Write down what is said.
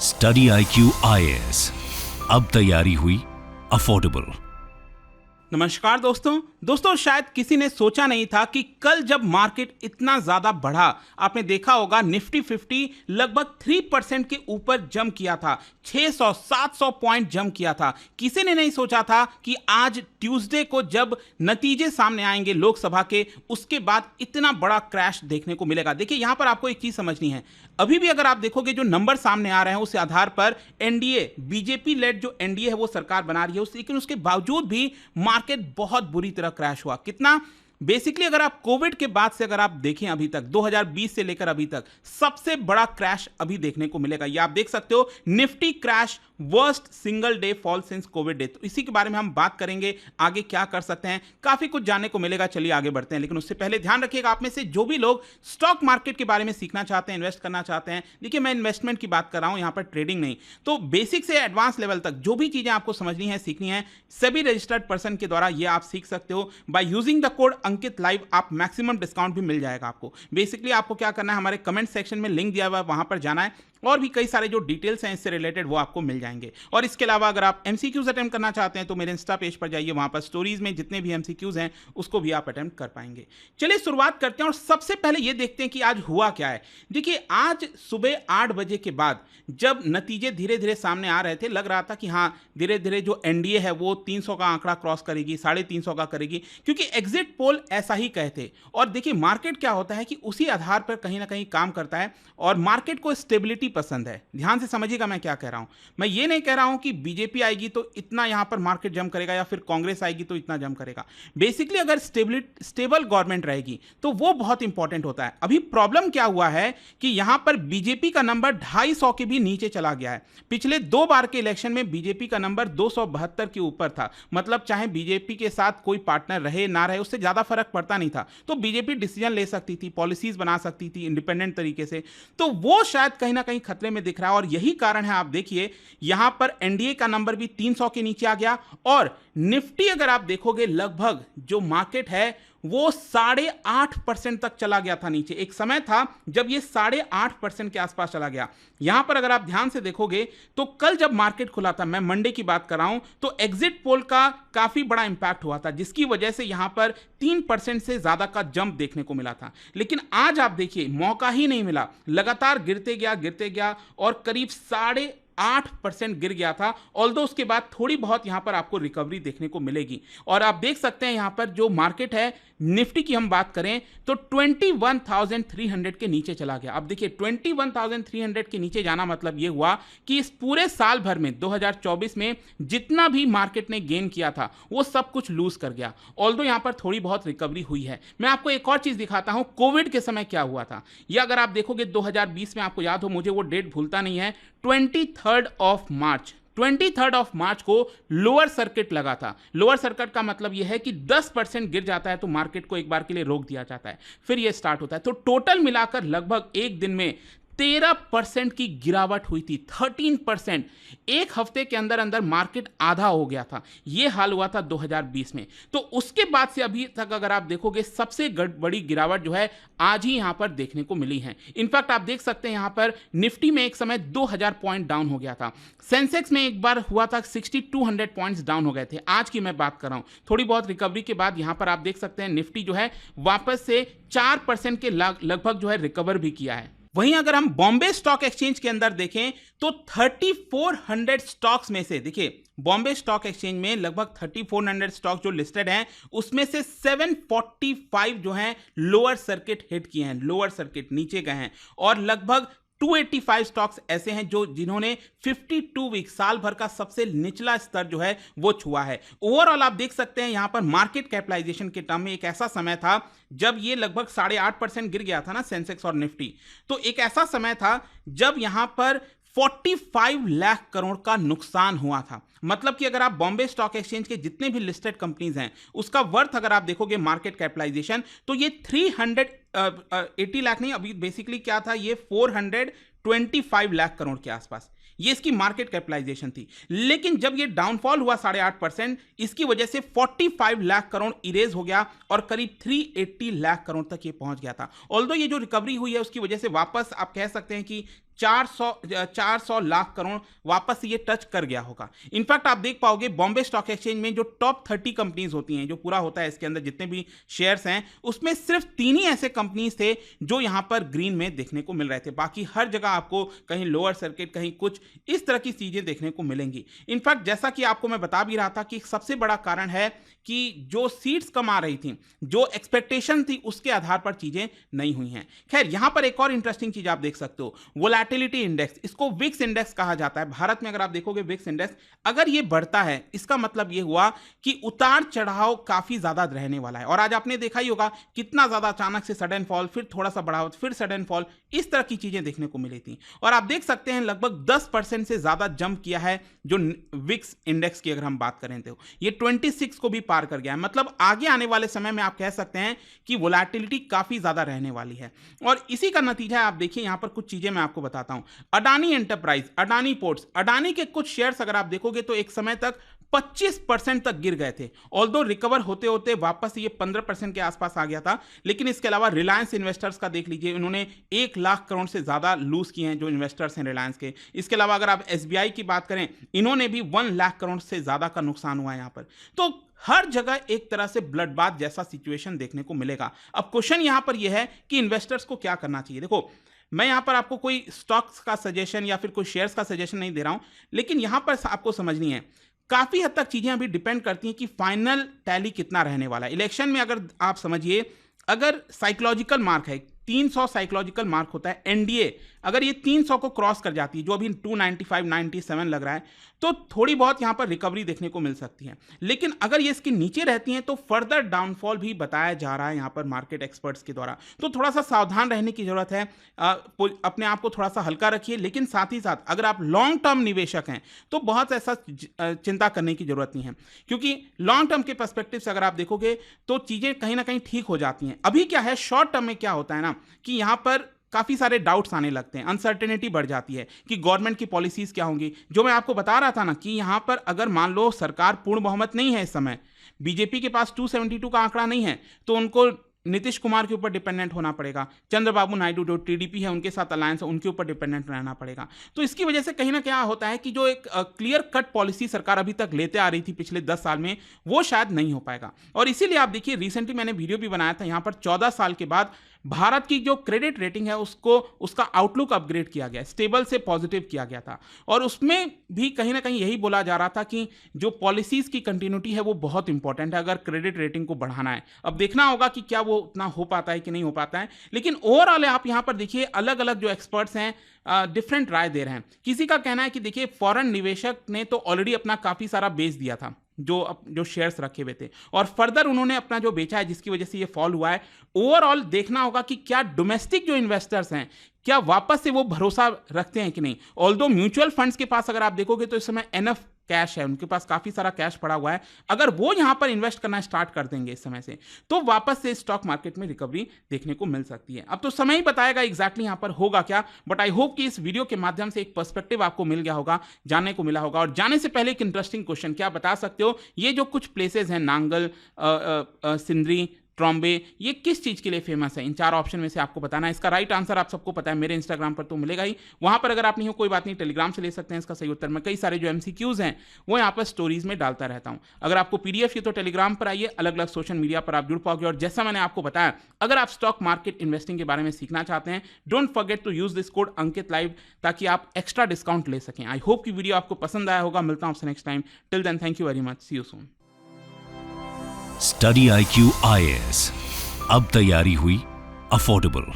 Study IQ IAS, अब तैयारी हुई अफोर्डेबल। नमस्कार दोस्तों, शायद किसी ने सोचा नहीं था कि कल जब मार्केट इतना ज्यादा बढ़ा, आपने देखा होगा निफ्टी 50 लगभग 3% के ऊपर जंप किया था, 600-700 पॉइंट जंप किया था। किसी ने नहीं सोचा था कि आज ट्यूसडे को जब नतीजे सामने आएंगे लोकसभा के, उसके बाद इतना बड़ा क्रैश देखने को मिलेगा। देखिए, यहां पर आपको एक चीज समझनी है, अभी भी अगर आप देखोगे जो नंबर सामने आ रहे हैं, उस आधार पर एनडीए, बीजेपी लेड जो एनडीए है वो सरकार बना रही है, लेकिन उसके बावजूद भी मार्केट बहुत बुरी तरह क्रैश हुआ। कितना? बेसिकली अगर आप कोविड के बाद से अगर आप देखें, अभी तक 2020 से लेकर अभी तक सबसे बड़ा क्रैश अभी देखने को मिलेगा। ये आप देख सकते हो, Nifty crash, worst single day fall since Covid day. तो इसी के बारे में हम बात करेंगे, आगे क्या कर सकते हैं, काफी कुछ जानने को मिलेगा। चलिए आगे बढ़ते हैं, लेकिन उससे पहले ध्यान रखिएगा, आप में से जो भी लोग स्टॉक मार्केट के बारे में सीखना चाहते हैं, इन्वेस्ट करना चाहते हैं, देखिए मैं इन्वेस्टमेंट की बात कर रहा हूं, यहां पर ट्रेडिंग नहीं। तो बेसिक से एडवांस लेवल तक जो भी चीजें आपको समझनी है, सीखनी है, सभी रजिस्टर्ड पर्सन के द्वारा ये आप सीख सकते हो। By using the code Ankit live आप मैक्सिमम डिस्काउंट भी मिल जाएगा आपको। बेसिकली आपको क्या करना है, हमारे कमेंट सेक्शन में लिंक दिया हुआ है, वहां पर जाना है, और भी कई सारे जो डिटेल्स हैं इससे रिलेटेड वो आपको मिल जाएंगे। और इसके अलावा अगर आप एमसीक्यूज अटेम्प्ट करना चाहते हैं तो मेरे इंस्टा पेज पर जाइए, वहां पर स्टोरीज में जितने भी एमसीक्यूज हैं उसको भी आप अटेम्प्ट कर पाएंगे। चलिए शुरुआत करते हैं और सबसे पहले ये देखते हैं कि आज हुआ क्या है। देखिए, आज सुबह 8 बजे के बाद जब नतीजे धीरे धीरे सामने आ रहे थे, लग रहा था कि हाँ धीरे धीरे जो एनडीए है वो 300 का आंकड़ा क्रॉस करेगी, 350 का करेगी, क्योंकि एग्जिट पोल ऐसा ही कहते। और देखिए, मार्केट क्या होता है कि उसी आधार पर कहीं ना कहीं काम करता है, और मार्केट को स्टेबिलिटी पसंद है। ध्यान से समझिएगा मैं क्या कह रहा हूं। मैं ये नहीं कह रहा हूं कि बीजेपी आएगी तो इतना यहां पर मार्केट जंप करेगा, या फिर कांग्रेस आएगी तो इतना जंप करेगा। बेसिकली अगर स्टेबल गवर्नमेंट रहेगी तो वो बहुत इंपॉर्टेंट होता है। अभी प्रॉब्लम क्या हुआ है कि यहां पर बीजेपी का नंबर 250 के भी नीचे चला गया है। पिछले 2 बार के इलेक्शन में बीजेपी का नंबर 272 के ऊपर था। मतलब चाहे बीजेपी के साथ कोई पार्टनर रहे ना रहे, उससे ज्यादा फर्क पड़ता नहीं था। तो बीजेपी डिसीजन ले सकती थी, पॉलिसीज बना सकती थी इंडिपेंडेंट तरीके से। तो वो शायद कहीं ना कहीं खतरे में दिख रहा है, और यही कारण है। आप देखिए, यहां पर एनडीए का नंबर भी 300 के नीचे आ गया, और निफ्टी अगर आप देखोगे लगभग जो मार्केट है वो 8.5% तक चला गया था नीचे। एक समय था जब ये 8.5% के आसपास चला गया। यहां पर अगर आप ध्यान से देखोगे तो कल जब मार्केट खुला था, मैं मंडे की बात कर रहा हूं, तो एग्जिट पोल का काफी बड़ा इंपैक्ट हुआ था, जिसकी वजह से यहां पर 3% से ज्यादा का जंप देखने को मिला था। लेकिन आज आप देखिए, मौका ही नहीं मिला, लगातार गिरते गया और करीब 8% गिर गया था। ऑल्दो उसके बाद थोड़ी बहुत यहां पर आपको रिकवरी देखने को मिलेगी। और आप देख सकते हैं यहां पर जो मार्केट है, निफ्टी की हम बात करें तो 21,300 के नीचे चला गया। अब देखिए, 21,300 के नीचे जाना मतलब यह हुआ कि इस पूरे साल भर में 2024 में जितना भी मार्केट ने गेन किया था वो सब कुछ लूज कर गया। ऑल्दो यहां पर थोड़ी बहुत रिकवरी हुई है। मैं आपको एक और चीज दिखाता हूं, कोविड के समय क्या हुआ था। यह अगर आप देखोगे 2020 में, आपको याद हो, मुझे वो डेट भूलता नहीं है, 23rd ऑफ मार्च को लोअर सर्किट लगा था। लोअर सर्किट का मतलब यह है कि 10% गिर जाता है तो मार्केट को एक बार के लिए रोक दिया जाता है, फिर यह स्टार्ट होता है। तो टोटल मिलाकर लगभग एक दिन में 13% की गिरावट हुई थी। 13%। एक हफ्ते के अंदर अंदर मार्केट आधा हो गया था। यह हाल हुआ था 2020 में। तो उसके बाद से अभी तक अगर आप देखोगे, सबसे बड़ी गिरावट जो है आज ही यहां पर देखने को मिली है। इनफैक्ट आप देख सकते हैं यहां पर निफ्टी में एक समय 2000 पॉइंट डाउन हो गया था। सेंसेक्स में एक बार हुआ था 6200 पॉइंट्स डाउन हो गए थे। आज की मैं बात कर रहा हूं, थोड़ी बहुत रिकवरी के बाद यहां पर आप देख सकते हैं निफ्टी जो है वापस से 4% के लगभग जो है रिकवर भी किया है। वहीं अगर हम बॉम्बे स्टॉक एक्सचेंज के अंदर देखें तो 3400 स्टॉक्स में से, देखिए बॉम्बे स्टॉक एक्सचेंज में लगभग 3400 स्टॉक जो लिस्टेड हैं, उसमें से 745 जो हैं लोअर सर्किट हिट किए हैं, लोअर सर्किट नीचे गए हैं, और लगभग 285 स्टॉक्स ऐसे हैं जिन्होंने 52 वीक, साल भर का सबसे निचला स्तर जो है वो छुआ है। ओवरऑल आप देख सकते हैं यहां पर मार्केट कैपिटलाइजेशन के टर्म में एक ऐसा समय था जब ये लगभग 8.5% गिर गया था ना, सेंसेक्स और निफ्टी। तो एक ऐसा समय था जब यहां पर 45 लाख करोड़ का नुकसान हुआ था। मतलब कि अगर आप बॉम्बे स्टॉक एक्सचेंज के जितने भी लिस्टेड कंपनीज हैं उसका वर्थ अगर आप देखोगे मार्केट कैपिटलाइजेशन, तो ये 380 लाख नहीं, अभी बेसिकली क्या था, ये 425 लाख करोड़ के आसपास ये इसकी मार्केट कैपिटलाइजेशन थी। लेकिन जब ये डाउनफॉल हुआ 8.5%, इसकी वजह से 45 लाख करोड़ इरेज हो गया और करीब 380 लाख करोड़ तक ये पहुंच गया था। ऑल्दो ये जो रिकवरी हुई है उसकी वजह से वापस आप कह सकते हैं कि 400 लाख करोड़ वापस ये टच कर गया होगा। इनफैक्ट आप देख पाओगे बॉम्बे स्टॉक एक्सचेंज में जो टॉप 30 कंपनीज होती हैं, जो पूरा होता है इसके अंदर जितने भी शेयर्स हैं, उसमें सिर्फ 3 ही ऐसे कंपनीज थे जो यहां पर ग्रीन में देखने को मिल रहे थे। बाकी हर जगह आपको कहीं लोअर सर्किट, कहीं कुछ इस तरह की चीजें देखने को मिलेंगी। इनफैक्ट जैसा कि आपको मैं बता भी रहा था कि सबसे बड़ा कारण है कि जो सीट्स कम आ रही थी, जो एक्सपेक्टेशन थी, उसके आधार पर चीजें नहीं हुई हैं। खैर यहां पर एक और इंटरेस्टिंग चीज आप देख सकते हो, वोलैटिलिटी इंडेक्स, इसको विक्स इंडेक्स कहा जाता है। भारत में अगर आप देखोगे विक्स इंडेक्स अगर ये बढ़ता है, इसका मतलब ये हुआ कि उतार चढ़ाव काफी ज्यादा रहने वाला है। और आज आपने देखा ही होगा कितना ज्यादा अचानक से सडन फॉल, फिर थोड़ा सा बढ़ाव, फिर सडन फॉल, इस तरह की चीजें देखने को मिली थी। और आप देख सकते हैं लगभग 10% से ज्यादा जंप किया है जो विक्स इंडेक्स की अगर हम बात करें तो ये 26 को भी पार कर गया है। मतलब आगे आने वाले समय में आप कह सकते हैं कि वोलैटिलिटी काफी ज्यादा रहने वाली है। और इसी का नतीजा आप देखिए, यहां पर कुछ चीजें मैं आपको बताता हूं। अडानी एंटरप्राइज, अडानी पोर्ट्स, अडानी के कुछ शेयर्स अगर आप देखोगे तो एक समय तक 25% तक गिर गए थे। ऑल्दो रिकवर होते होते वापस ये 15% के आसपास आ गया था। लेकिन इसके अलावा रिलायंस इन्वेस्टर्स का देख लीजिए, उन्होंने 1 लाख करोड़ से ज्यादा लूज किए हैं जो इन्वेस्टर्स हैं रिलायंस के। इसके अलावा अगर आप एसबीआई की बात करें, इन्होंने भी 1 लाख करोड़ से ज्यादा का नुकसान हुआ है यहां पर। तो हर जगह एक तरह से ब्लड बाथ जैसा सिचुएशन देखने को मिलेगा। अब क्वेश्चन यहां पर यह है कि इन्वेस्टर्स को क्या करना चाहिए। देखो, मैं यहां पर आपको कोई स्टॉक्स का सजेशन या फिर कोई शेयर्स का सजेशन नहीं दे रहा हूं, लेकिन यहां पर आपको समझनी है काफी हद तक चीजें अभी डिपेंड करती हैं कि फाइनल टैली कितना रहने वाला है। इलेक्शन में अगर आप समझिए, अगर साइकोलॉजिकल मार्क है, 300 साइकोलॉजिकल मार्क होता है, एनडीए अगर ये 300 को क्रॉस कर जाती है, जो अभी 295 97 लग रहा है, तो थोड़ी बहुत यहां पर रिकवरी देखने को मिल सकती है। लेकिन अगर ये इसके नीचे रहती हैं तो फर्दर डाउनफॉल भी बताया जा रहा है यहां पर मार्केट एक्सपर्ट्स के द्वारा। तो थोड़ा सा सावधान रहने की जरूरत है, अपने आप को थोड़ा सा हल्का रखिए। लेकिन साथ ही साथ अगर आप लॉन्ग टर्म निवेशक हैं तो बहुत ऐसा चिंता करने की जरूरत नहीं है, क्योंकि लॉन्ग टर्म के पर्सपेक्टिव से अगर आप देखोगे तो चीजें कहीं ना कहीं ठीक हो जाती हैं। अभी क्या है, शॉर्ट टर्म में क्या होता है ना कि यहां पर काफी सारे डाउट्स आने लगते हैं, अनसर्टेनिटी बढ़ जाती है कि गवर्नमेंट की पॉलिसीज क्या होंगी। जो मैं आपको बता रहा था ना कि यहां पर अगर मान लो सरकार पूर्ण बहुमत नहीं है इस समय, बीजेपी के पास 272 का आंकड़ा नहीं है, तो उनको नीतीश कुमार के ऊपर डिपेंडेंट होना पड़ेगा। चंद्रबाबू नायडू जो टीडीपी है उनके साथ अलायंस है, उनके ऊपर डिपेंडेंट रहना पड़ेगा। तो इसकी वजह से कहीं ना क्या होता है कि जो एक क्लियर कट पॉलिसी सरकार अभी तक लेते आ रही थी पिछले 10 साल में, वो शायद नहीं हो पाएगा। और इसीलिए आप देखिए, रिसेंटली मैंने वीडियो भी बनाया था, यहां पर 14 साल के बाद भारत की जो क्रेडिट रेटिंग है उसका आउटलुक अपग्रेड किया गया, स्टेबल से पॉजिटिव किया गया था। और उसमें भी कहीं ना कहीं यही बोला जा रहा था कि जो पॉलिसीज की कंटिन्यूटी है वो बहुत इंपॉर्टेंट है अगर क्रेडिट रेटिंग को बढ़ाना है। अब देखना होगा कि क्या वो उतना हो पाता है कि नहीं हो पाता है। लेकिन ओवरऑल आप यहां पर देखिए, अलग अलग जो एक्सपर्ट्स हैं डिफरेंट राय दे रहे हैं। किसी का कहना है कि देखिए, फॉरेन निवेशक ने तो ऑलरेडी अपना काफी सारा बेच दिया था, जो शेयर्स रखे हुए थे, और फर्दर उन्होंने अपना जो बेचा है, जिसकी वजह से ये फॉल हुआ है। ओवरऑल देखना होगा कि क्या डोमेस्टिक जो इन्वेस्टर्स हैं, क्या वापस से वो भरोसा रखते हैं कि नहीं। ऑल्दो म्यूचुअल फंड्स के पास अगर आप देखोगे तो इस समय एनफ कैश है, उनके पास काफी सारा कैश पड़ा हुआ है। अगर वो यहां पर इन्वेस्ट करना स्टार्ट कर देंगे इस समय से, तो वापस से स्टॉक मार्केट में रिकवरी देखने को मिल सकती है। अब तो समय ही बताएगा एग्जैक्टली यहां पर होगा क्या, बट आई होप कि इस वीडियो के माध्यम से एक पर्सपेक्टिव आपको मिल गया होगा, जानने को मिला होगा। और जाने से पहले एक इंटरेस्टिंग क्वेश्चन, क्या बता सकते हो ये जो कुछ प्लेसेस हैं, नांगल, सिंदरी, ट्रॉम्बे, ये किस चीज के लिए फेमस है? इन 4 ऑप्शन में से आपको बताना है। इसका राइट आंसर आप सबको पता है, मेरे इंस्टाग्राम पर तो मिलेगा ही। वहां पर अगर आप नहीं हो कोई बात नहीं, टेलीग्राम से ले सकते हैं इसका सही उत्तर। मैं कई सारे जो एमसीक्यूज हैं वो यहाँ पर स्टोरीज में डालता रहता हूं। अगर आपको पीडीएफ की तो टेलीग्राम पर आइए, अलग अलग सोशल मीडिया पर आप जुड़ पाओगे। और जैसा मैंने आपको बताया, अगर आप स्टॉक मार्केट इन्वेस्टिंग के बारे में सीखना चाहते हैं, don't forget to use this code Ankit live, ताकि आप एक्स्ट्रा डिस्काउंट ले सकें। आई होप कि वीडियो आपको पसंद आया होगा। मिलता हूं आपसे next time. Till then, thank you very much, see you soon. Study IQ IAS, अब तैयारी हुई अफोर्डेबल।